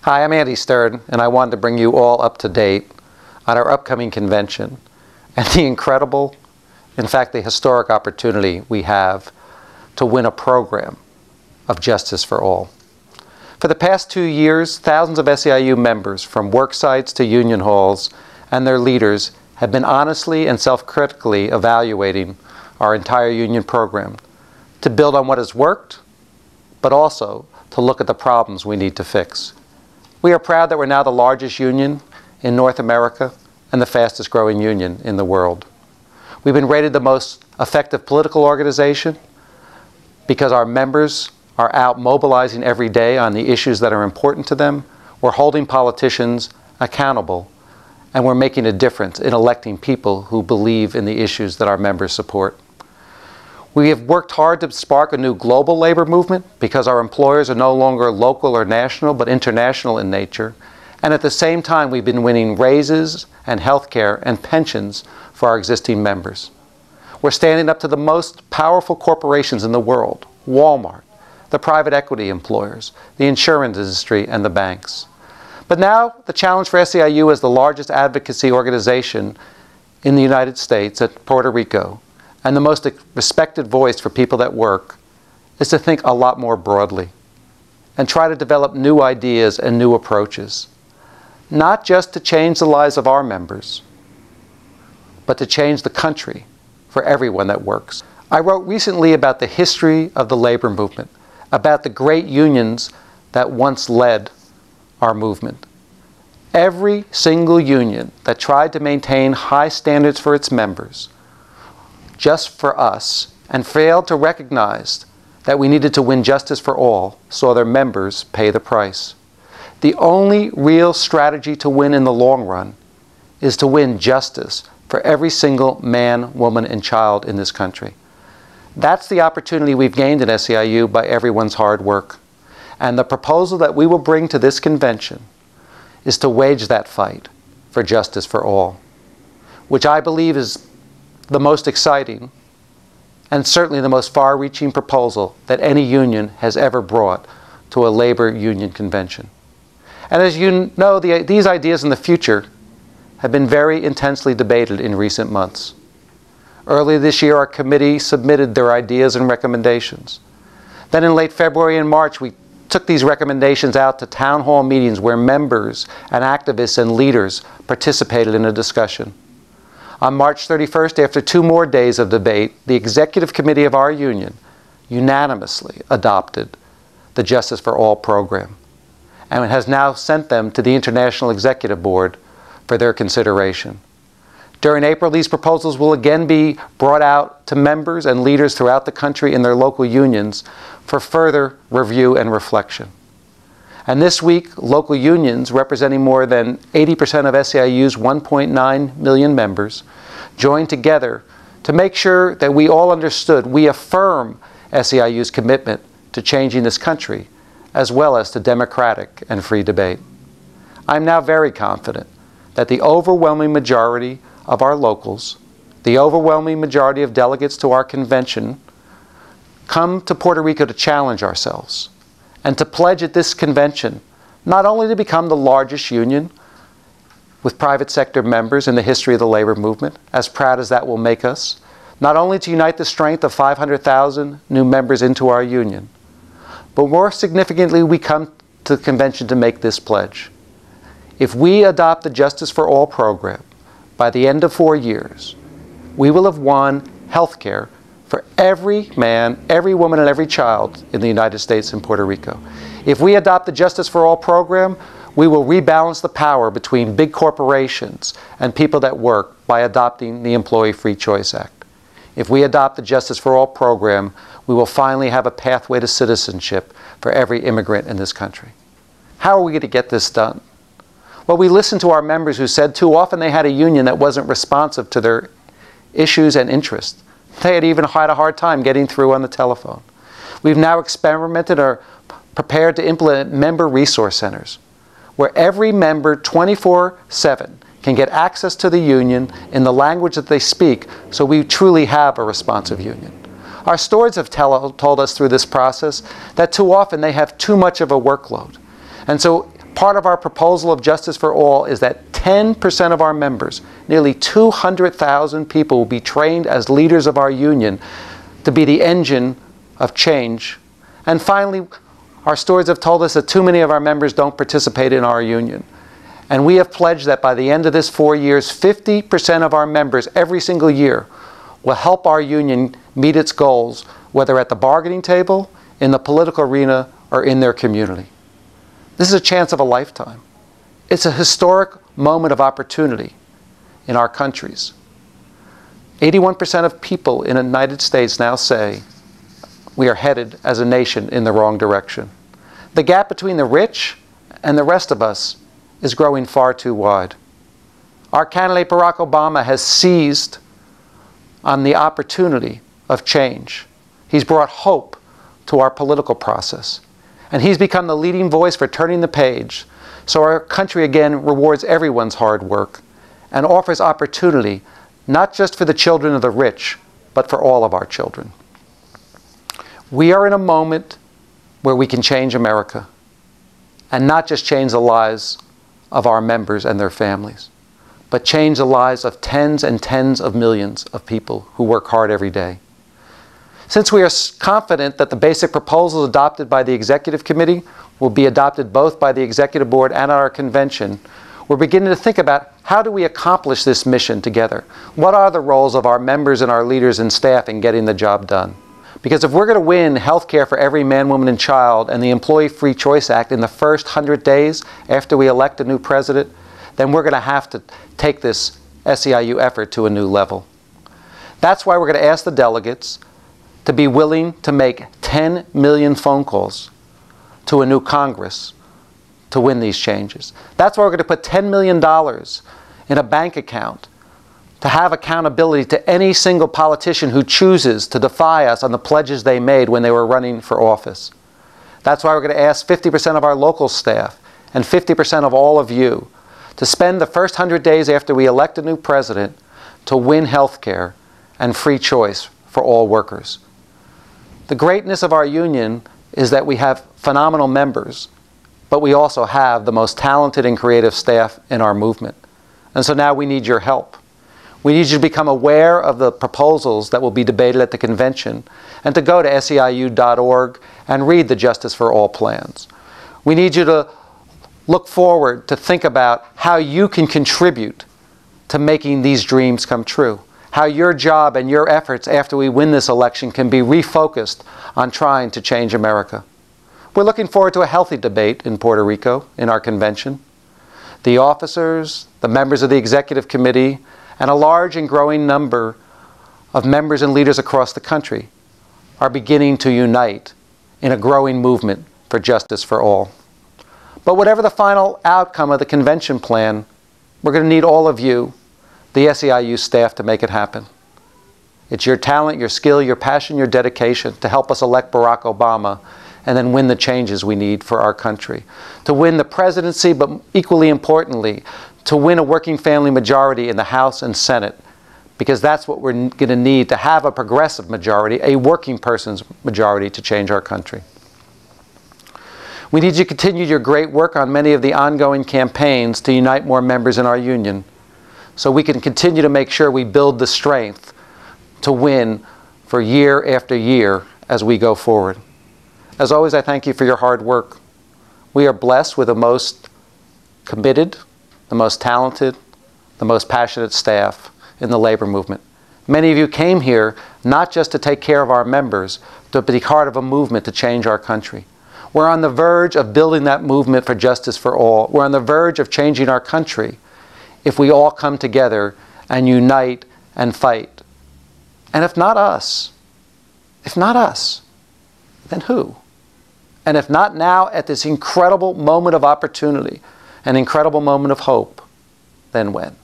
Hi, I'm Andy Stern, and I wanted to bring you all up to date on our upcoming convention and the incredible, in fact, the historic opportunity we have to win a program of justice for all. For the past 2 years, thousands of SEIU members, from work sites to union halls, and their leaders have been honestly and self-critically evaluating our entire union program to build on what has worked, but also to look at the problems we need to fix. We are proud that we're now the largest union in North America and the fastest growing union in the world. We've been rated the most effective political organization because our members are out mobilizing every day on the issues that are important to them. We're holding politicians accountable, and we're making a difference in electing people who believe in the issues that our members support. We have worked hard to spark a new global labor movement because our employers are no longer local or national, but international in nature. And at the same time, we've been winning raises and health care and pensions for our existing members. We're standing up to the most powerful corporations in the world, Walmart, the private equity employers, the insurance industry, and the banks. But now, the challenge for SEIU as the largest advocacy organization in the United States at Puerto Rico, and the most respected voice for people that work, is to think a lot more broadly and try to develop new ideas and new approaches, not just to change the lives of our members, but to change the country for everyone that works. I wrote recently about the history of the labor movement, about the great unions that once led our movement. Every single union that tried to maintain high standards for its members, just for us, and failed to recognize that we needed to win justice for all, saw their members pay the price. The only real strategy to win in the long run is to win justice for every single man, woman, and child in this country. That's the opportunity we've gained in SEIU by everyone's hard work. And the proposal that we will bring to this convention is to wage that fight for justice for all, which I believe is the most exciting and certainly the most far-reaching proposal that any union has ever brought to a labor union convention. And as you know, these ideas in the future have been very intensely debated in recent months. Earlier this year, our committee submitted their ideas and recommendations. Then in late February and March, we took these recommendations out to town hall meetings where members and activists and leaders participated in a discussion. On March 31st, after 2 more days of debate, the executive committee of our union unanimously adopted the Justice for All program, and it has now sent them to the International Executive Board for their consideration. During April, these proposals will again be brought out to members and leaders throughout the country in their local unions for further review and reflection. And this week, local unions representing more than 80% of SEIU's 1.9 million members joined together to make sure that we all understood, we affirm SEIU's commitment to changing this country, as well as to democratic and free debate. I'm now very confident that the overwhelming majority of our locals, the overwhelming majority of delegates to our convention, come to Puerto Rico to challenge ourselves and to pledge at this convention not only to become the largest union with private sector members in the history of the labor movement, as proud as that will make us, not only to unite the strength of 500,000 new members into our union, but more significantly, we come to the convention to make this pledge. If we adopt the Justice for All program, by the end of 4 years, we will have won health care for every man, every woman, and every child in the United States and Puerto Rico. If we adopt the Justice for All program, we will rebalance the power between big corporations and people that work by adopting the Employee Free Choice Act. If we adopt the Justice for All program, we will finally have a pathway to citizenship for every immigrant in this country. How are we going to get this done? Well, we listened to our members who said too often they had a union that wasn't responsive to their issues and interests. They had even had a hard time getting through on the telephone. We've now experimented or prepared to implement member resource centers, where every member 24/7 can get access to the union in the language that they speak, so we truly have a responsive union. Our stewards have told us through this process that too often they have too much of a workload. And so Part of our proposal of Justice for All is that 10% of our members, nearly 200,000 people, will be trained as leaders of our union to be the engine of change. And finally, our stewards have told us that too many of our members don't participate in our union. And we have pledged that by the end of this 4 years, 50% of our members every single year will help our union meet its goals, whether at the bargaining table, in the political arena, or in their community. This is a chance of a lifetime. It's a historic moment of opportunity in our countries. 81% of people in the United States now say we are headed as a nation in the wrong direction. The gap between the rich and the rest of us is growing far too wide. Our candidate Barack Obama has seized on the opportunity of change. He's brought hope to our political process. And he's become the leading voice for turning the page, so our country again rewards everyone's hard work and offers opportunity not just for the children of the rich, but for all of our children. We are in a moment where we can change America, and not just change the lives of our members and their families, but change the lives of tens and tens of millions of people who work hard every day. Since we are confident that the basic proposals adopted by the Executive Committee will be adopted both by the Executive Board and our convention, we're beginning to think about how do we accomplish this mission together? What are the roles of our members and our leaders and staff in getting the job done? Because if we're going to win health care for every man, woman, and child and the Employee Free Choice Act in the first 100 days after we elect a new president, then we're going to have to take this SEIU effort to a new level. That's why we're going to ask the delegates to be willing to make 10 million phone calls to a new Congress to win these changes. That's why we're going to put $10 million in a bank account to have accountability to any single politician who chooses to defy us on the pledges they made when they were running for office. That's why we're going to ask 50% of our local staff and 50% of all of you to spend the first 100 days after we elect a new president to win health care and free choice for all workers. The greatness of our union is that we have phenomenal members, but we also have the most talented and creative staff in our movement. And so now we need your help. We need you to become aware of the proposals that will be debated at the convention and to go to SEIU.org and read the Justice for All plans. We need you to look forward to think about how you can contribute to making these dreams come true. How your job and your efforts after we win this election can be refocused on trying to change America. We're looking forward to a healthy debate in Puerto Rico in our convention. The officers, the members of the Executive Committee, and a large and growing number of members and leaders across the country are beginning to unite in a growing movement for justice for all. But whatever the final outcome of the convention plan, we're going to need all of you, the SEIU staff, to make it happen. It's your talent, your skill, your passion, your dedication to help us elect Barack Obama and then win the changes we need for our country. To win the presidency, but equally importantly, to win a working family majority in the House and Senate, because that's what we're going to need to have a progressive majority, a working person's majority to change our country. We need you to continue your great work on many of the ongoing campaigns to unite more members in our union, so we can continue to make sure we build the strength to win for year after year as we go forward. As always, I thank you for your hard work. We are blessed with the most committed, the most talented, the most passionate staff in the labor movement. Many of you came here not just to take care of our members, but to be part of a movement to change our country. We're on the verge of building that movement for justice for all. We're on the verge of changing our country if we all come together and unite and fight. And if not us, then who? And if not now at this incredible moment of opportunity, an incredible moment of hope, then when?